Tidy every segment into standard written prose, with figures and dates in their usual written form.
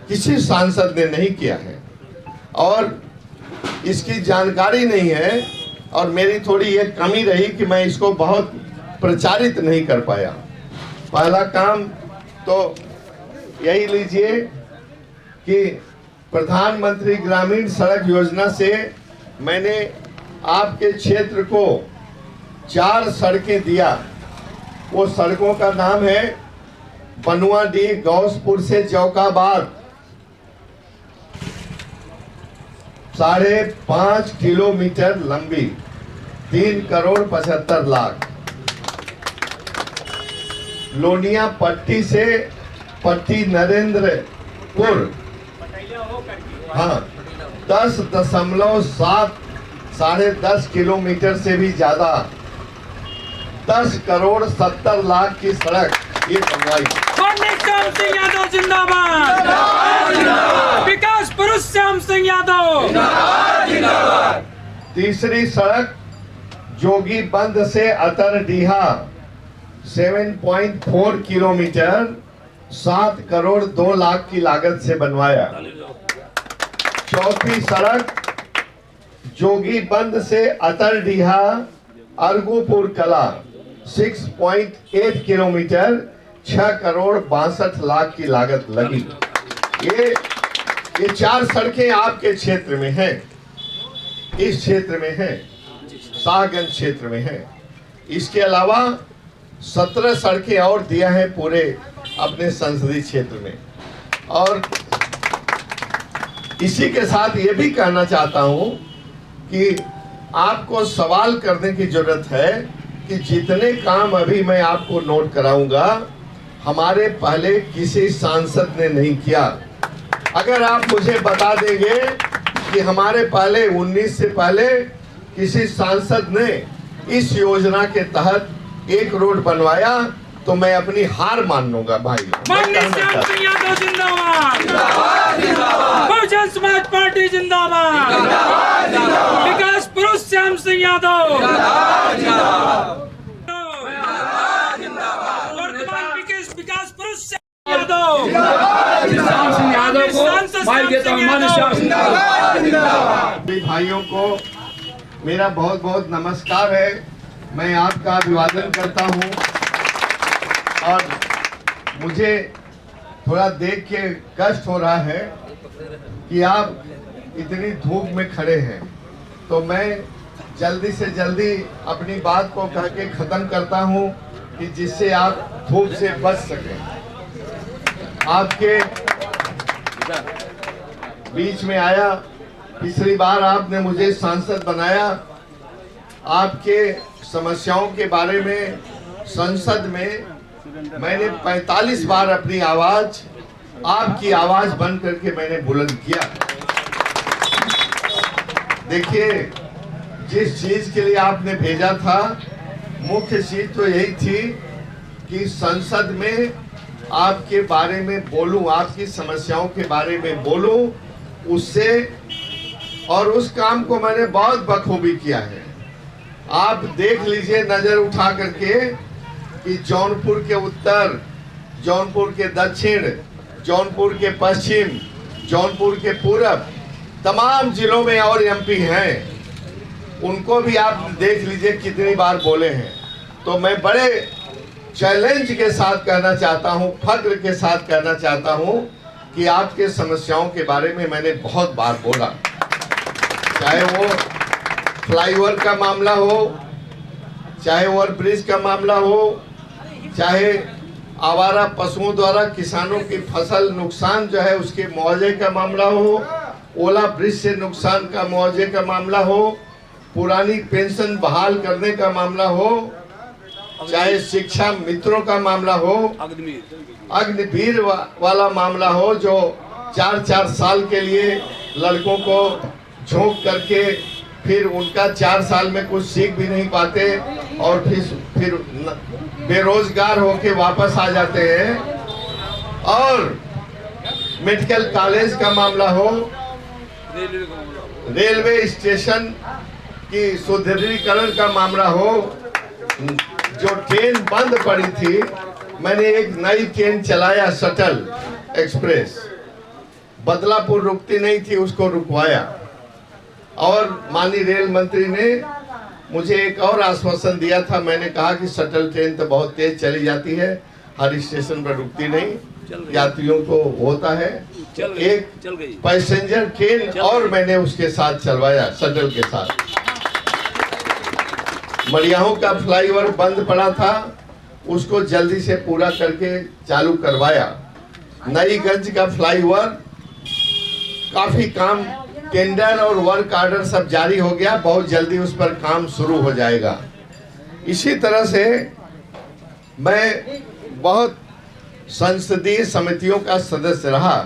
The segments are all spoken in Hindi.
किसी सांसद ने नहीं किया है और इसकी जानकारी नहीं है, और मेरी थोड़ी ये कमी रही कि मैं इसको बहुत प्रचारित नहीं कर पाया। पहला काम तो यही लीजिए कि प्रधानमंत्री ग्रामीण सड़क योजना से मैंने आपके क्षेत्र को 4 सड़कें दिया। वो सड़कों का नाम है बनुआडीह गौसपुर से जौकाबाद 5.5 किलोमीटर लंबी 3,75,00,000। लोनिया पट्टी से पट्टी नरेंद्रपुर 10.7 किलोमीटर से भी ज्यादा 10,70,00,000 की सड़क ये बनवाई। श्याम सिंह यादव जिंदाबाद, विकास पुरुष श्याम सिंह यादव जिंदाबाद। तीसरी सड़क जोगी बंद से अतरडीहा 7.4 किलोमीटर 7,02,00,000 की लागत से बनवाया। चौथी सड़क जोगी बंद से अतरडीहा अर्गोपुर कला 6.8 किलोमीटर 6,62,00,000 की लागत लगी। ये 4 सड़कें आपके क्षेत्र में हैं, इस क्षेत्र में हैं, शाहगंज क्षेत्र में हैं। इसके अलावा 17 सड़कें और दिया है पूरे अपने संसदीय क्षेत्र में। और इसी के साथ ये भी कहना चाहता हूं कि आपको सवाल करने की जरूरत है कि जितने काम अभी मैं आपको नोट कराऊंगा हमारे पहले किसी सांसद ने नहीं किया। अगर आप मुझे बता देंगे कि हमारे पहले 19 से पहले किसी सांसद ने इस योजना के तहत एक रोड बनवाया तो मैं अपनी हार मान लूंगा भाई। श्याम सिंह यादव जिंदाबाद, बहुजन समाज पार्टी जिंदाबाद, विकास पुरुष श्याम सिंह यादव विकास पुरुष यादव श्याम सिंह यादव को भाइयों को मेरा बहुत बहुत नमस्कार है। मैं आपका अभिवादन करता हूं और मुझे थोड़ा देख के कष्ट हो रहा है कि आप इतनी धूप में खड़े हैं, तो मैं जल्दी से जल्दी अपनी बात को कह के खत्म करता हूं कि जिससे आप धूप से बच सकें। आपके बीच में आया, पिछली बार आपने मुझे सांसद बनाया, आपके समस्याओं के बारे में संसद में मैंने 45 बार अपनी आवाज आपकी आवाज बन करके मैंने बुलंद किया। देखिए, जिस चीज के लिए आपने भेजा था, मुख्य चीज तो यही थी कि संसद में आपके बारे में बोलूं, आपकी समस्याओं के बारे में बोलूं, उससे और उस काम को मैंने बहुत बखूबी किया है। आप देख लीजिए नजर उठा करके कि जौनपुर के उत्तर, जौनपुर के दक्षिण, जौनपुर के पश्चिम, जौनपुर के पूरब, तमाम जिलों में और एमपी हैं, उनको भी आप देख लीजिए कितनी बार बोले हैं। तो मैं बड़े चैलेंज के साथ कहना चाहता हूं, फख्र के साथ कहना चाहता हूं कि आपके समस्याओं के बारे में मैंने बहुत बार बोला। चाहे वो फ्लाईओवर का मामला हो, चाहे ओवर ब्रिज का मामला हो, चाहे आवारा पशुओं द्वारा किसानों की फसल नुकसान जो है उसके मुआवजे का मामला हो, ओला ब्रिज से नुकसान का मुआवजे का मामला हो, पुरानी पेंशन बहाल करने का मामला हो, चाहे शिक्षा मित्रों का मामला हो, अग्निवीर वाला मामला हो जो 4-4 साल के लिए लड़कों को झोंक करके फिर उनका 4 साल में कुछ सीख भी नहीं पाते और फिर बेरोजगार होके वापस आ जाते हैं, और मेडिकल कॉलेज का मामला हो, रेलवे स्टेशन की सुदृढ़ीकरण का मामला हो, जो ट्रेन बंद पड़ी थी, मैंने एक नई ट्रेन चलाया शटल एक्सप्रेस, बदलापुर रुकती नहीं थी, उसको रुकवाया। और माननीय रेल मंत्री ने मुझे एक और आश्वासन दिया था। मैंने कहा कि शटल ट्रेन तो बहुत तेज चली जाती है, हर स्टेशन पर रुकती नहीं, यात्रियों को होता है। एक पैसेंजर ट्रेन और मैंने उसके साथ चलवाया, शटल के साथ। मड़ियाहू का फ्लाईओवर बंद पड़ा था, उसको जल्दी से पूरा करके चालू करवाया। नईगंज का फ्लाईओवर काफी काम, टेंडर और वर्क ऑर्डर सब जारी हो गया, बहुत जल्दी उस पर काम शुरू हो जाएगा। इसी तरह से मैं बहुत संसदीय समितियों का सदस्य रहा,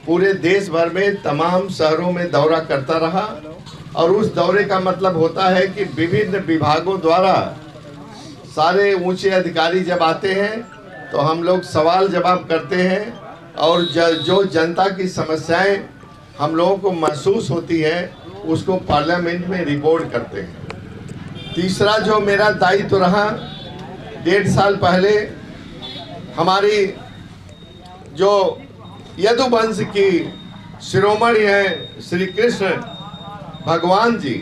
पूरे देश भर में तमाम शहरों में दौरा करता रहा। और उस दौरे का मतलब होता है कि विभिन्न विभागों द्वारा सारे ऊंचे अधिकारी जब आते हैं तो हम लोग सवाल जवाब करते हैं, और जो जनता की समस्याएं हम लोगों को महसूस होती है उसको पार्लियामेंट में रिपोर्ट करते हैं। तीसरा जो मेरा दायित्व रहा, 1.5 साल पहले हमारी जो यदुवंश की शिरोमणि है श्री कृष्ण भगवान जी,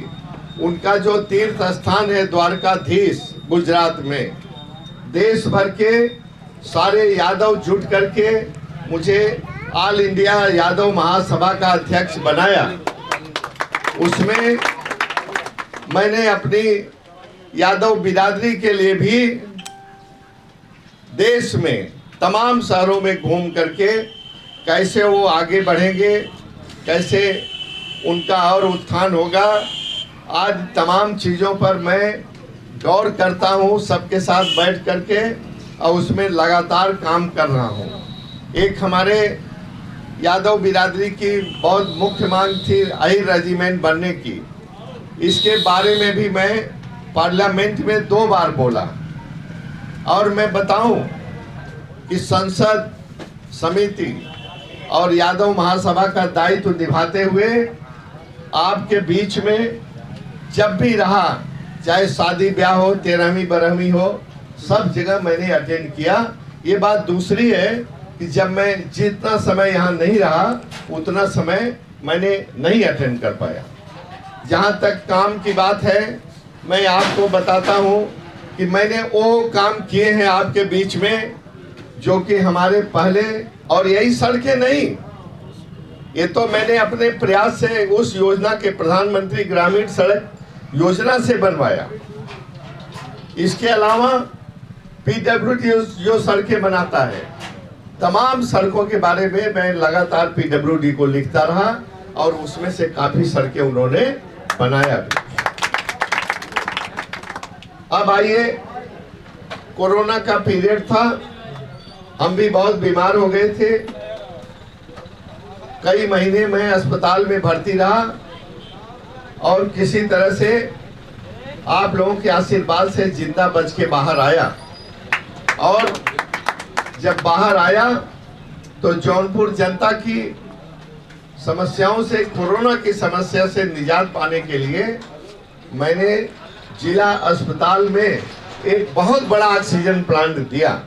उनका जो तीर्थ स्थान है द्वारकाधीश गुजरात में, देश भर के सारे यादव जुट करके मुझे ऑल इंडिया यादव महासभा का अध्यक्ष बनाया। उसमें मैंने अपनी यादव बिरादरी के लिए भी देश में तमाम शहरों में घूम करके कैसे वो आगे बढ़ेंगे, कैसे उनका और उत्थान होगा, आज तमाम चीज़ों पर मैं गौर करता हूँ, सबके साथ बैठ करके, और उसमें लगातार काम कर रहा हूँ। एक हमारे यादव बिरादरी की बहुत मुख्य मांग थी अहिर रेजिमेंट बनने की। इसके बारे में भी मैं पार्लियामेंट में 2 बार बोला। और मैं बताऊं कि संसद समिति और यादव महासभा का दायित्व निभाते हुए आपके बीच में जब भी रहा, चाहे शादी ब्याह हो, 13वीं 12वीं हो, सब जगह मैंने अटेंड किया। ये बात दूसरी है कि जब मैं जितना समय यहाँ नहीं रहा उतना समय मैंने नहीं अटेंड कर पाया। जहाँ तक काम की बात है, मैं आपको बताता हूँ कि मैंने वो काम किए हैं आपके बीच में जो कि हमारे पहले, और यही सड़कें नहीं, ये तो मैंने अपने प्रयास से उस योजना के प्रधानमंत्री ग्रामीण सड़क योजना से बनवाया। इसके अलावा पीडब्ल्यूडी जो सड़कें बनाता है, तमाम सड़कों के बारे में मैं लगातार पीडब्ल्यूडी को लिखता रहा, और उसमें से काफी सड़कें उन्होंने बनाया भी। अब आइए, कोरोना का पीरियड था, हम भी बहुत बीमार हो गए थे, कई महीने मैं अस्पताल में भर्ती रहा, और किसी तरह से आप लोगों के आशीर्वाद से जिंदा बच के बाहर आया। और जब बाहर आया तो जौनपुर जनता की समस्याओं से, कोरोना की समस्या से निजात पाने के लिए मैंने जिला अस्पताल में एक बहुत बड़ा ऑक्सीजन प्लांट दिया।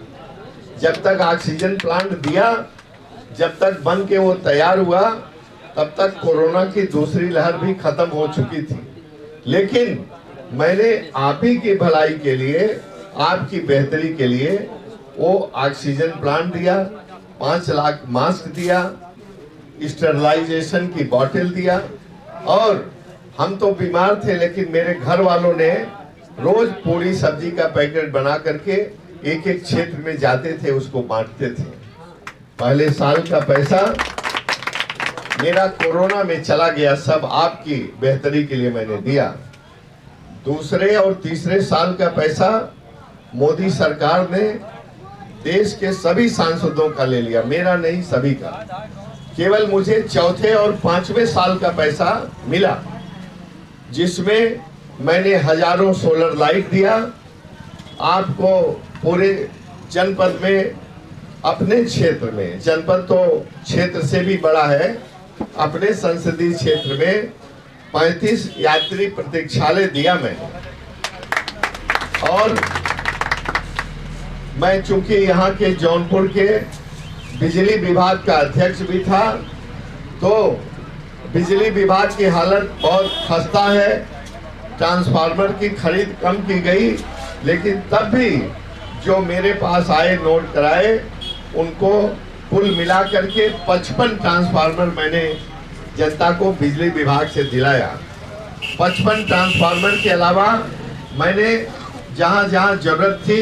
जब तक ऑक्सीजन प्लांट दिया, जब तक बन के वो तैयार हुआ, तब तक कोरोना की दूसरी लहर भी खत्म हो चुकी थी। लेकिन मैंने आप ही की भलाई के लिए, आपकी बेहतरी के लिए वो ऑक्सीजन प्लांट दिया, 5 लाख मास्क दिया, स्टरलाइजेशन की बोतल दिया। और हम तो बीमार थे, लेकिन मेरे घर वालों ने रोज पूरी सब्जी का पैकेट बना करके एक एक क्षेत्र में जाते थे, उसको बांटते थे। पहले साल का पैसा मेरा कोरोना में चला गया, सब आपकी बेहतरी के लिए मैंने दिया। दूसरे और तीसरे साल का पैसा मोदी सरकार ने देश के सभी सांसदों का ले लिया, मेरा नहीं, सभी का। केवल मुझे चौथे और 5वें साल का पैसा मिला, जिसमें मैंने हजारों सोलर लाइट दिया। आपको पूरे जनपद में, अपने क्षेत्र में, जनपद तो क्षेत्र से भी बड़ा है, अपने संसदीय क्षेत्र में 35 यात्री प्रतीक्षालय दिया मैंने। और मैं चूंकि यहाँ के जौनपुर के बिजली विभाग का अध्यक्ष भी था, तो बिजली विभाग की हालत बहुत खस्ता है। ट्रांसफार्मर की खरीद कम की गई, लेकिन तब भी जो मेरे पास आए नोट कराए, उनको कुल मिला करके 55 ट्रांसफार्मर मैंने जनता को बिजली विभाग से दिलाया। 55 ट्रांसफार्मर के अलावा मैंने जहां जहां जरूरत थी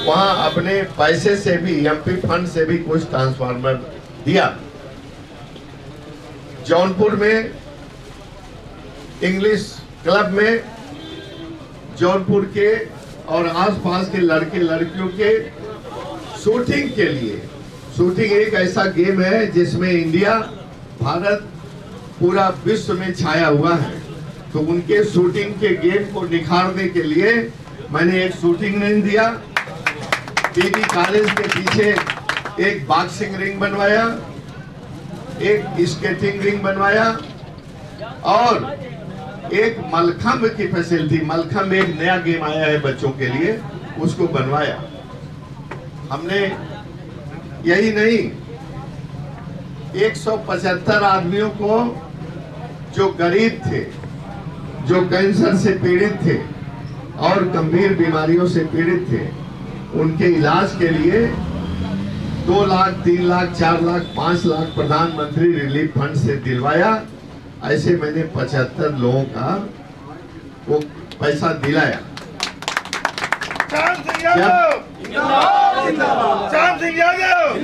वहां अपने पैसे से भी, एमपी फंड से भी कुछ ट्रांसफार्मर दिया। जौनपुर में इंग्लिश क्लब में जौनपुर के और आसपास के लड़के लड़कियों के शूटिंग के लिए, शूटिंग एक ऐसा गेम है जिसमें इंडिया, भारत पूरा विश्व में छाया हुआ है, तो उनके शूटिंग के गेम को निखारने के लिए मैंने एक शूटिंग रिंग दिया। पीबी कॉलेज के पीछे एक बॉक्सिंग रिंग बनवाया, एक स्केटिंग रिंग बनवाया और एक मलखंभ की फैसिलिटी, मलखंभ एक नया गेम आया है बच्चों के लिए, उसको बनवाया। हमने यही नहीं, 175 आदमियों को जो गरीब थे, जो कैंसर से पीड़ित थे और गंभीर बीमारियों से पीड़ित थे, उनके इलाज के लिए 2 लाख, 3 लाख, 4 लाख, 5 लाख प्रधानमंत्री रिलीफ फंड से दिलवाया। ऐसे मैंने 75 लोगों का वो पैसा दिलाया। श्याम सिंह यादव जिंदाबाद, श्याम सिंह यादव।